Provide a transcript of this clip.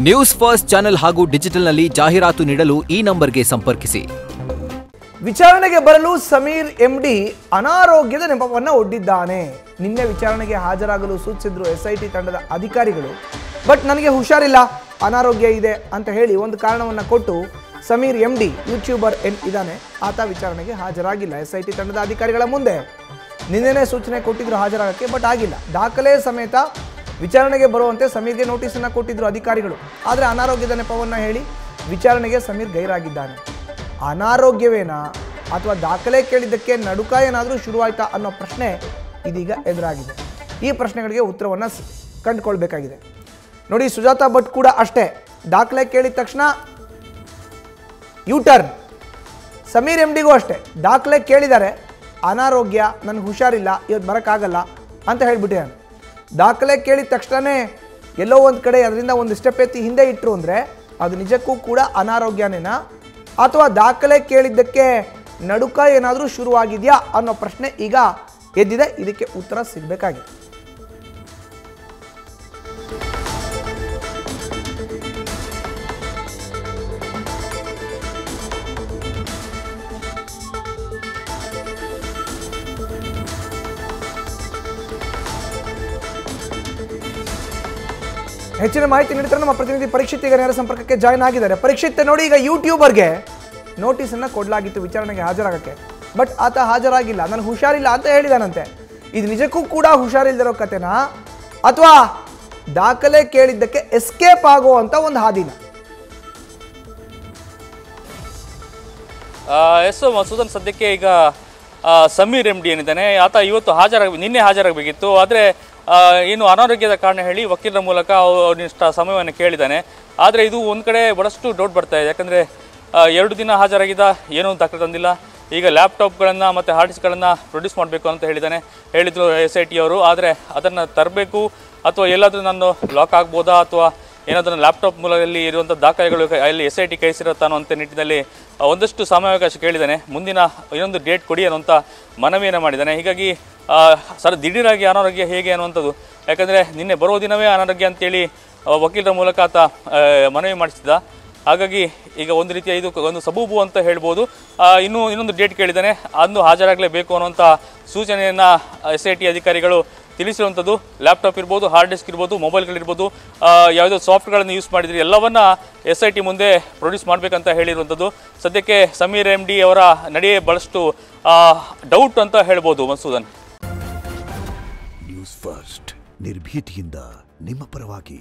News first channel ಹಾಗೂ ಡಿಜಿಟಲ್ನಲ್ಲಿ ಜಾಹೀರಾತು ನೀಡಲು ಈ ನಂಬರ್ಗೆ ಸಂಪರ್ಕಿಸಿ. ವಿಚಾರಣೆಗೆ ಬರಲು ಸಮೀರ್ ಎಂಡಿ ಅನಾರೋಗ್ಯದ ನೆಪವನ್ನು ಒಡ್ಡಿದ್ದಾನೆ. ನಿನ್ನೆ ವಿಚಾರಣೆಗೆ ಹಾಜರಾಗಲು ಸೂಚಿಸಿದ್ರು ಎಸ್ಐಟಿ ತಂಡದ ಅಧಿಕಾರಿಗಳು. ಬಟ್ ನನಗೆ ಹುಷಾರಿಲ್ಲ, ಅನಾರೋಗ್ಯ ಇದೆ ಅಂತ ಹೇಳಿ ಒಂದು ಕಾರಣವನ್ನು ಕೊಟ್ಟು ಸಮೀರ್ ಎಂಡಿ ಯೂಟ್ಯೂಬರ್ ಇದ್ದಾನೆ, ಆತ ವಿಚಾರಣೆಗೆ ಹಾಜರಾಗಿಲ್ಲ. ಎಸ್ಐಟಿ ತಂಡದ ಅಧಿಕಾರಿಗಳ ಮುಂದೆ ನಿನ್ನೆನೇ ಸೂಚನೆ ಕೊಟ್ಟಿದ್ರು ಹಾಜರಾಗಕ್ಕೆ, ಬಟ್ ಆಗಿಲ್ಲ. ದಾಖಲೆ ಸಮೇತ ವಿಚಾರಣೆಗೆ ಬರುವಂತೆ ಸಮೀರ್ಗೆ ನೋಟಿಸನ್ನು ಕೊಟ್ಟಿದ್ರು ಅಧಿಕಾರಿಗಳು. ಆದರೆ ಅನಾರೋಗ್ಯದ ನೆಪವನ್ನು ಹೇಳಿ ವಿಚಾರಣೆಗೆ ಸಮೀರ್ ಗೈರಾಗಿದ್ದಾನೆ. ಅನಾರೋಗ್ಯವೇನಾ ಅಥವಾ ದಾಖಲೆ ಕೇಳಿದ್ದಕ್ಕೆ ನಡುಕ ಏನಾದರೂ ಶುರುವಾಯ್ತಾ ಅನ್ನೋ ಪ್ರಶ್ನೆ ಇದೀಗ ಎದುರಾಗಿದೆ. ಈ ಪ್ರಶ್ನೆಗಳಿಗೆ ಉತ್ತರವನ್ನು ಕಂಡುಕೊಳ್ಬೇಕಾಗಿದೆ. ನೋಡಿ, ಸುಜಾತಾ ಭಟ್ ಕೂಡ ಅಷ್ಟೇ, ದಾಖಲೆ ಕೇಳಿದ ತಕ್ಷಣ ಯೂಟರ್ನ್. ಸಮೀರ್ ಎಂಡಿಗೂ ಅಷ್ಟೇ, ದಾಖಲೆ ಕೇಳಿದ್ದಾರೆ, ಅನಾರೋಗ್ಯ, ನನಗೆ ಹುಷಾರಿಲ್ಲ, ಇವತ್ತು ಬರೋಕ್ಕಾಗಲ್ಲ ಅಂತ ಹೇಳಿಬಿಟ್ಟಿದ್ದಾನೆ. ದಾಖಲೆ ಕೇಳಿದ ತಕ್ಷಣವೇ ಎಲ್ಲೋ ಒಂದು ಕಡೆ ಅದರಿಂದ ಒಂದು ಸ್ಟೆಪ್ ಎತ್ತಿ ಹಿಂದೆ ಇಟ್ಟರು ಅಂದರೆ ಅದು ನಿಜಕ್ಕೂ ಕೂಡ ಅನಾರೋಗ್ಯನೇನಾ ಅಥವಾ ದಾಖಲೆ ಕೇಳಿದ್ದಕ್ಕೆ ನಡುಕ ಏನಾದರೂ ಶುರುವಾಗಿದೆಯಾ ಅನ್ನೋ ಪ್ರಶ್ನೆ ಈಗ ಎದ್ದಿದೆ. ಇದಕ್ಕೆ ಉತ್ತರ ಸಿಗಬೇಕಾಗಿದೆ. ಹೆಚ್ಚಿನ ಮಾಹಿತಿ ನೀಡ್ತಾರೆ ನಮ್ಮ ಪ್ರತಿನಿಧಿ ಪರೀಕ್ಷಿತ್. ಈಗ ನೇರ ಸಂಪರ್ಕಕ್ಕೆ ಜಾಯ್ನ್ ಆಗಿದ್ದಾರೆ. ಪರೀಕ್ಷಿತ್, ನೋಡಿ, ಈಗ ಯೂಟ್ಯೂಬರ್ಗೆ ನೋಟಿಸನ್ನು ಕೊಡಲಾಗಿತ್ತು ವಿಚಾರಣೆಗೆ ಹಾಜರಾಗಕ್ಕೆ, ಬಟ್ ಆತ ಹಾಜರಾಗಿಲ್ಲ, ನನಗೆ ಹುಷಾರಿಲ್ಲ ಅಂತ ಹೇಳಿದಾನಂತೆ. ಇದು ನಿಜಕ್ಕೂ ಕೂಡ ಹುಷಾರಿಲ್ಲದಿರೋ ಕತೆನಾ ಅಥವಾ ದಾಖಲೆ ಕೇಳಿದ್ದಕ್ಕೆ ಎಸ್ಕೇಪ್ ಆಗುವಂತ ಒಂದು ಹಾದಿನ? ಎಸ್ ಮಸೂದನ್, ಸದ್ಯಕ್ಕೆ ಈಗ ಸಮೀರ್ ಎಂಡಿ ಏನಿದ್ದಾನೆ ಆತ ಇವತ್ತು ನಿನ್ನೆ ಹಾಜರಾಗಬೇಕಿತ್ತು. ಆದರೆ ಏನು ಅನಾರೋಗ್ಯದ ಕಾರಣ ಹೇಳಿ ವಕೀಲರ ಮೂಲಕ ಅವನಿಷ್ಟ ಸಮಯವನ್ನು ಕೇಳಿದ್ದಾನೆ. ಆದರೆ ಇದು ಒಂದು ಕಡೆ ಬಹಳಷ್ಟು ಡೌಟ್ ಬರ್ತಾ ಇದೆ. ಯಾಕಂದರೆ 2 ದಿನ ಹಾಜರಾಗಿದ್ದ, ಏನೂ ದಾಖಲೆ ತಂದಿಲ್ಲ. ಈಗ ಲ್ಯಾಪ್ಟಾಪ್ಗಳನ್ನು ಮತ್ತು ಹಾರ್ಡ್ ಡಿಸ್ಕ್ಗಳನ್ನು ಪ್ರೊಡ್ಯೂಸ್ ಮಾಡಬೇಕು ಅಂತ ಹೇಳಿದರು SIT ಅವರು. ಆದರೆ ಅದನ್ನು ತರಬೇಕು ಅಥವಾ ಎಲ್ಲಾದರೂ ನಾನು ಲಾಕ್ ಆಗ್ಬೋದಾ ಅಥವಾ ಏನಾದರೂ ಲ್ಯಾಪ್ಟಾಪ್ ಮೂಲದಲ್ಲಿ ಇರುವಂಥ ದಾಖಲೆಗಳು ಅಲ್ಲಿ SIT ಕೈ ಸೇರುತ್ತಾನೋ ಅಂತ ನಿಟ್ಟಿನಲ್ಲಿ ಒಂದಷ್ಟು ಸಮಯಾವಕಾಶ ಕೇಳಿದ್ದಾನೆ. ಮುಂದಿನ ಇನ್ನೊಂದು ಡೇಟ್ ಕೊಡಿ ಅನ್ನುವಂಥ ಮನವಿಯನ್ನು ಮಾಡಿದ್ದಾನೆ. ಹೀಗಾಗಿ ದಿಢೀರಾಗಿ ಅನಾರೋಗ್ಯ ಹೇಗೆ ಅನ್ನುವಂಥದ್ದು, ಯಾಕಂದರೆ ನಿನ್ನೆ ಬರೋ ದಿನವೇ ಅನಾರೋಗ್ಯ ಅಂತೇಳಿ ವಕೀಲರ ಮೂಲಕ ಆತ ಮನವಿ ಮಾಡಿಸಿದ್ದ. ಹಾಗಾಗಿ ಈಗ ಒಂದು ರೀತಿಯ ಇದು ಒಂದು ಸಬೂಬು ಅಂತ ಹೇಳ್ಬೋದು. ಇನ್ನೊಂದು ಡೇಟ್ ಕೇಳಿದ್ದಾನೆ, ಅಂದು ಹಾಜರಾಗಲೇಬೇಕು ಅನ್ನುವಂಥ ಸೂಚನೆಯನ್ನು SIT ಅಧಿಕಾರಿಗಳು ತಿಳಿಸಿರುವಂಥದ್ದು. ಲ್ಯಾಪ್ಟಾಪ್ ಇರ್ಬೋದು, ಹಾರ್ಡ್ ಡಿಸ್ಕ್ ಇರ್ಬೋದು, ಮೊಬೈಲ್ಗಳಿರ್ಬೋದು, ಯಾವುದೋ ಸಾಫ್ಟ್ಗಳನ್ನು ಯೂಸ್ ಮಾಡಿದ್ರಿ ಎಲ್ಲವನ್ನ SIT ಮುಂದೆ ಪ್ರೊಡ್ಯೂಸ್ ಮಾಡಬೇಕಂತ ಹೇಳಿರುವಂಥದ್ದು. ಸದ್ಯಕ್ಕೆ ಸಮೀರ್ ಎಂಡಿ ಅವರ ನಡೆಯೇ ಬಹಳಷ್ಟು ಡೌಟ್ ಅಂತ ಹೇಳ್ಬೋದು. ಮಸೂದನ್, ನ್ಯೂಸ್ ಫಸ್ಟ್ ನಿರ್ಭೀತಿಯಿಂದ ನಿಮ್ಮ ಪರವಾಗಿ.